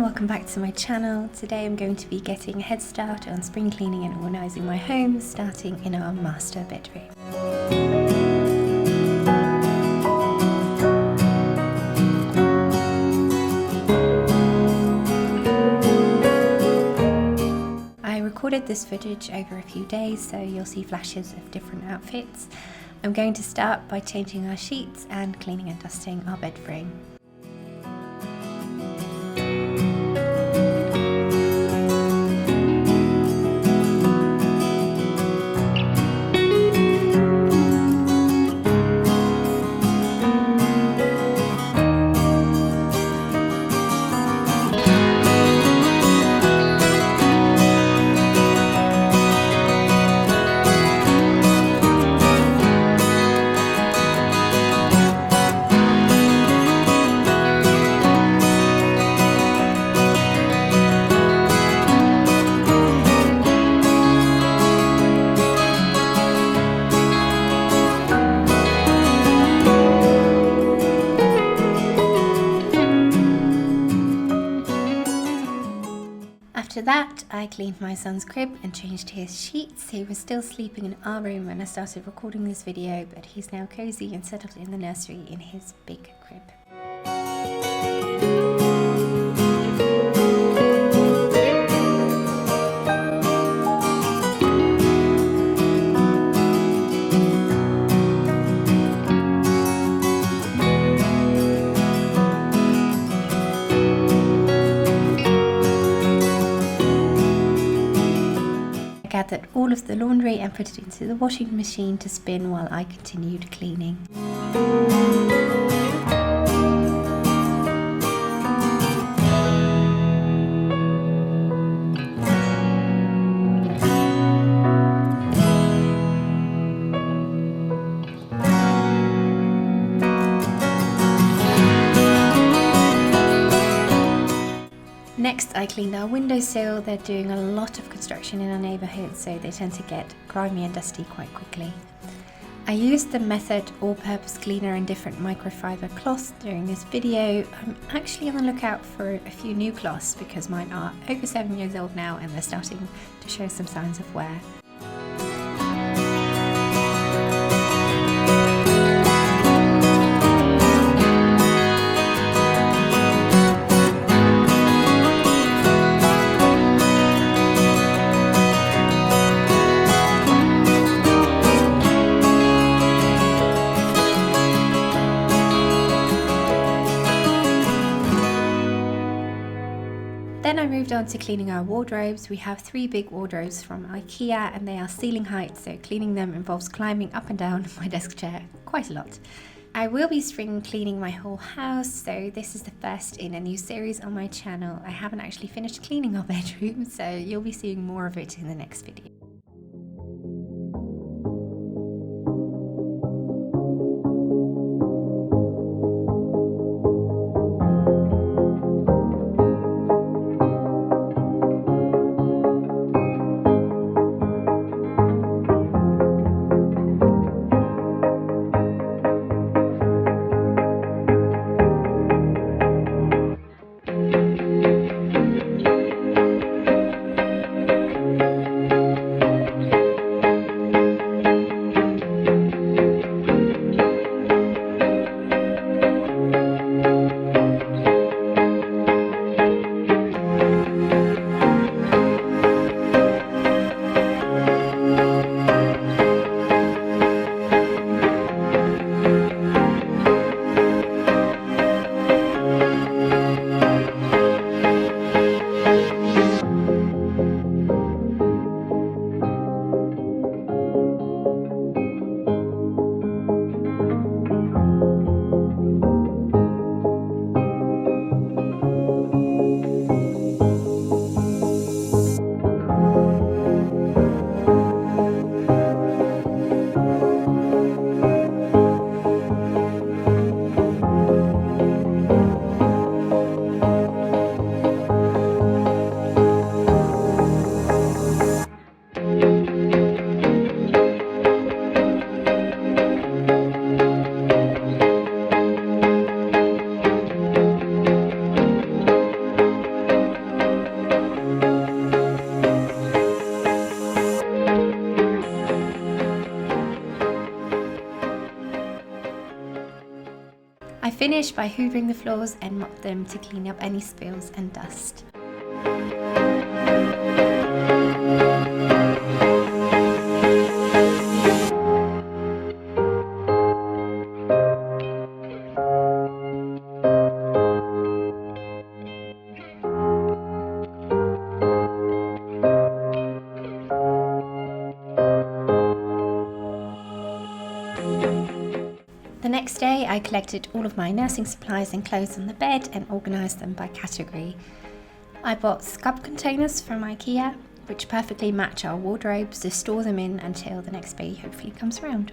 everyone, welcome back to my channel. Today I'm going to be getting a head start on spring cleaning and organising my home, starting in our master bedroom. I recorded this footage over a few days, so you'll see flashes of different outfits. I'm going to start by changing our sheets and cleaning and dusting our bed frame. After that, I cleaned my son's crib and changed his sheets. He was still sleeping in our room when I started recording this video, but he's now cozy and settled in the nursery in his big crib. Gathered all of the laundry and put it into the washing machine to spin while I continued cleaning. Next, I cleaned our windowsill. They're doing a lot of construction in our neighbourhood, so they tend to get grimy and dusty quite quickly. I used the method all-purpose cleaner and different microfiber cloths during this video. I'm actually on the lookout for a few new cloths because mine are over 7 years old now and they're starting to show some signs of wear. Then I moved on to cleaning our wardrobes. We have 3 big wardrobes from IKEA and they are ceiling height, so cleaning them involves climbing up and down my desk chair quite a lot. I will be spring cleaning my whole house, so this is the first in a new series on my channel. I haven't actually finished cleaning our bedroom, so you'll be seeing more of it in the next video. I finish by hoovering the floors and mop them to clean up any spills and dust. The next day I collected all of my nursing supplies and clothes on the bed and organised them by category. I bought scub containers from IKEA, which perfectly match our wardrobes, to store them in until the next baby hopefully comes around.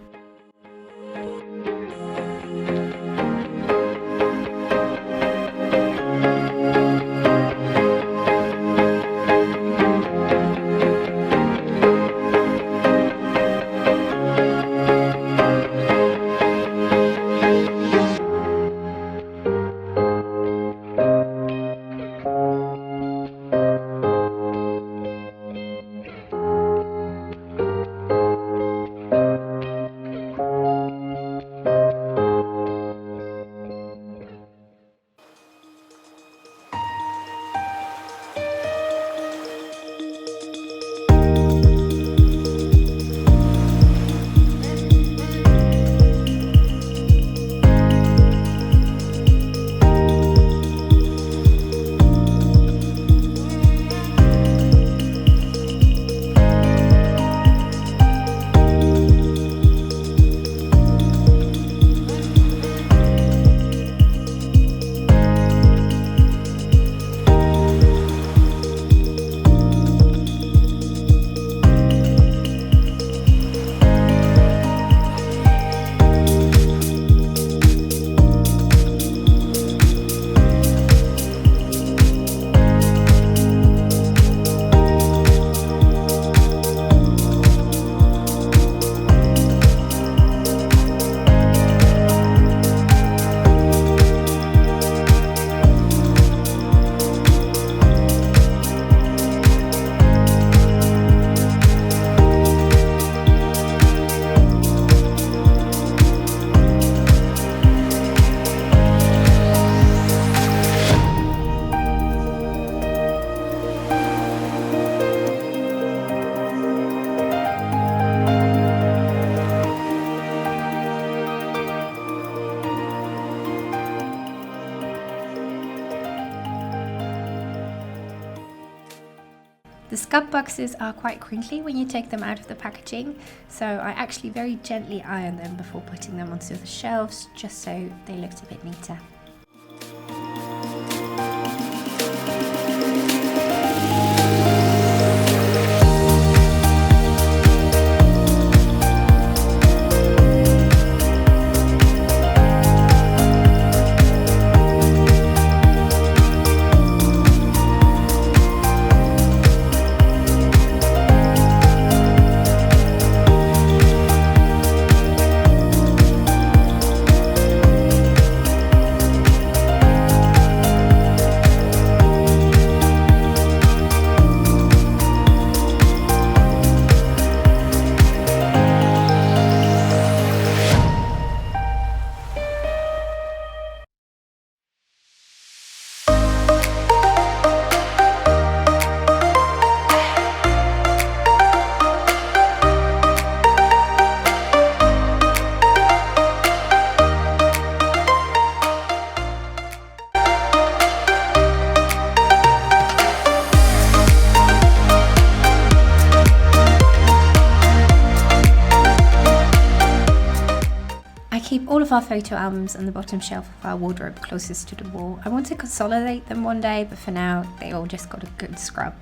The scub boxes are quite crinkly when you take them out of the packaging, so I actually very gently iron them before putting them onto the shelves, just so they looked a bit neater. Keep all of our photo albums on the bottom shelf of our wardrobe closest to the wall. I want to consolidate them one day, but for now they all just got a good scrub.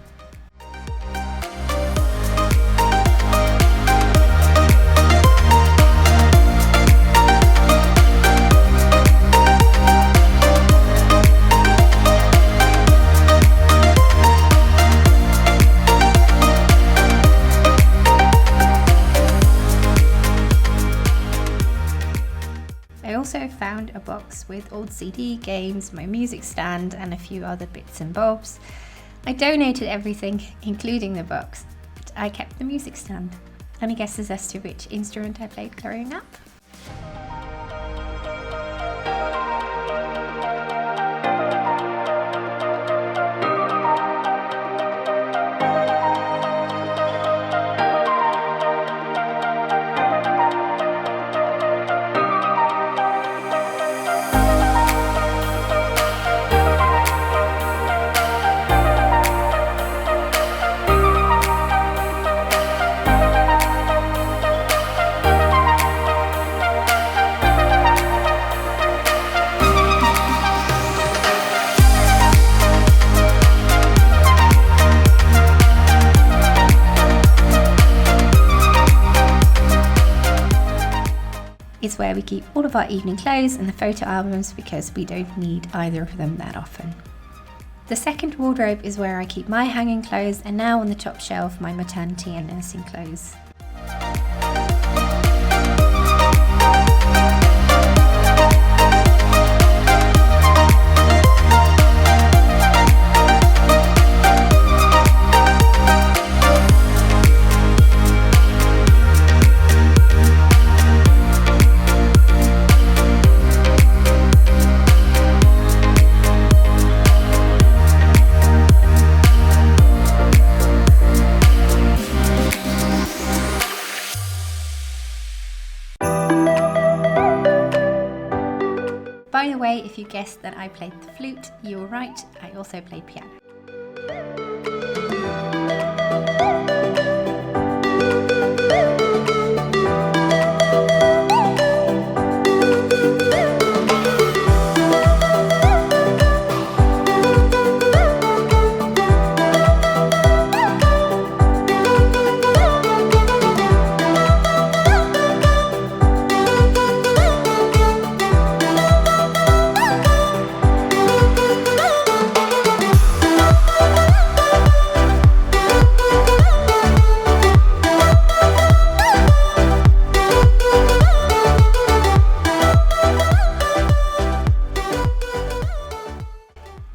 I also found a box with old CD games, my music stand and a few other bits and bobs. I donated everything, including the box, but I kept the music stand. Any guesses as to which instrument I played growing up? is where we keep all of our evening clothes and the photo albums because we don't need either of them that often. The second wardrobe is where I keep my hanging clothes, and now on the top shelf my maternity and nursing clothes. By the way, if you guessed that I played the flute, you were right, I also played piano.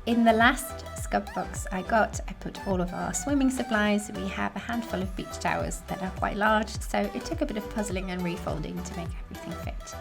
In the last scub box I put all of our swimming supplies. We have a handful of beach towels that are quite large, so it took a bit of puzzling and refolding to make everything fit.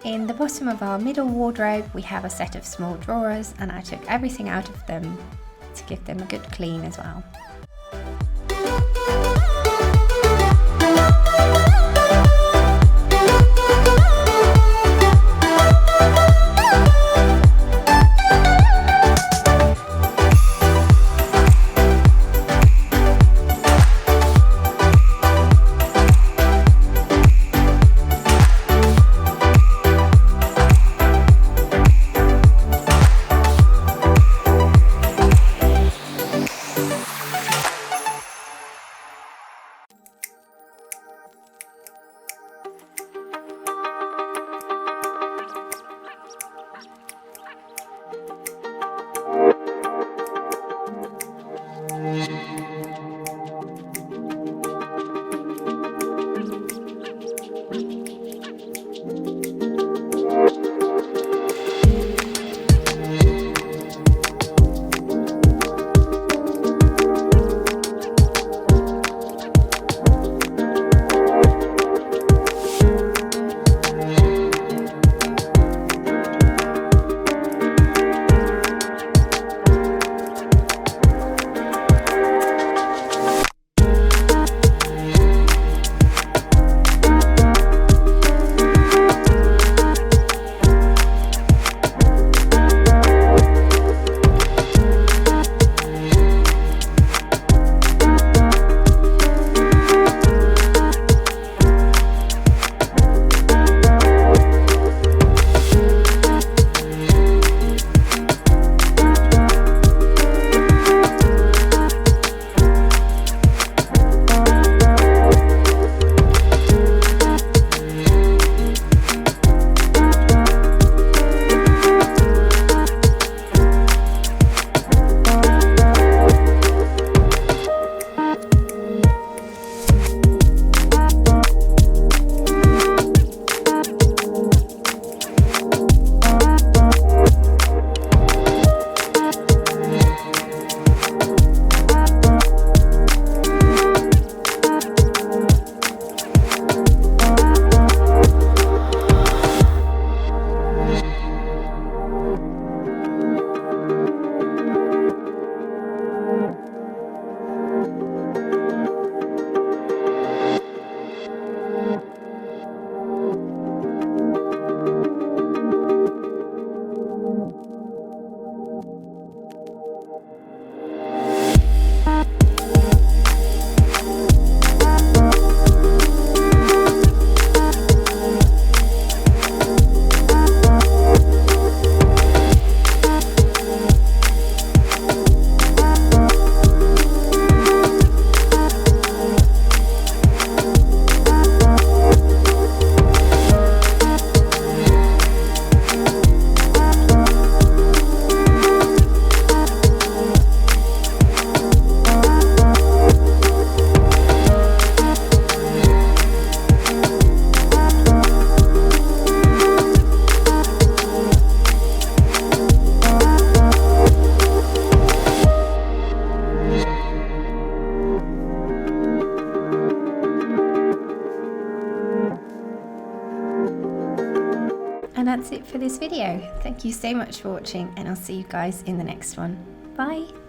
In the bottom of our middle wardrobe we have a set of small drawers, and I took everything out of them to give them a good clean as well. And that's it for this video. Thank you so much for watching, and I'll see you guys in the next one. Bye!